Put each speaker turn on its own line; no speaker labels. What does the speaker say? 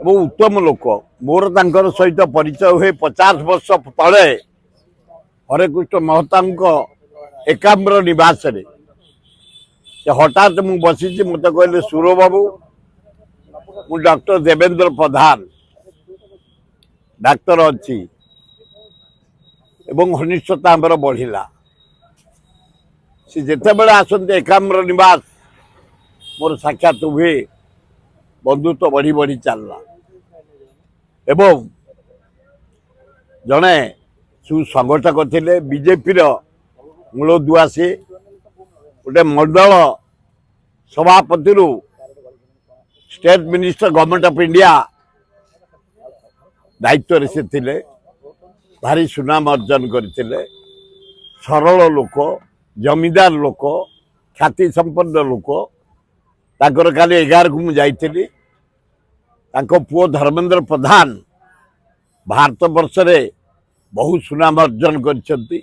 ଏବଂ ଉତ୍ତମ ଲୋକ। ମୋର ତାଙ୍କର ସହିତ ପରିଚୟ ହୁଏ 50 ବର୍ଷ ତଳେ ହରେକୃଷ୍ଣ ମହତାଙ୍କ ଏକାମ୍ର ନିବାସରେ। ହଠାତ୍ ମୁଁ ବସିଛି, ମୋତେ କହିଲେ ସୁର ବାବୁ, ମୁଁ ଡକ୍ଟର ଦେବେନ୍ଦ୍ର ପ୍ରଧାନ ଡାକ୍ତର ଅଛି, ଏବଂ ଘନିଷ୍ଠତା ଆମର ବଢ଼ିଲା। ସେ ଯେତେବେଳେ ଆସନ୍ତି ଏକାମ୍ର ନିବାସ ମୋର ସାକ୍ଷାତ ହୁଏ, ବନ୍ଧୁତ୍ୱ ବଢ଼ି ବଢ଼ି ଚାଲିଲା। ଏବଂ ଜଣେ ସୁସଂଗଠକ ଥିଲେ, ବିଜେପିର ମୂଳଦୁଆ ସେ, ଗୋଟେ ମଣ୍ଡଳ ସଭାପତିରୁ state minister government of India ଦାୟିତ୍ୱରେ ସେ ଥିଲେ। ଭାରି ସୁନାମ ଅର୍ଜନ କରିଥିଲେ। ସରଳ ଲୋକ, ଜମିଦାର ଲୋକ, ଖ୍ୟାତି ସମ୍ପନ୍ନ ଲୋକ। ତାଙ୍କର କାଲି 11କୁ ମୁଁ ଯାଇଥିଲି। ତାଙ୍କ ପୁଅ ଧର୍ମେନ୍ଦ୍ର ପ୍ରଧାନ ଭାରତ ବର୍ଷରେ ବହୁ ସୁନାମ ଅର୍ଜନ କରିଛନ୍ତି।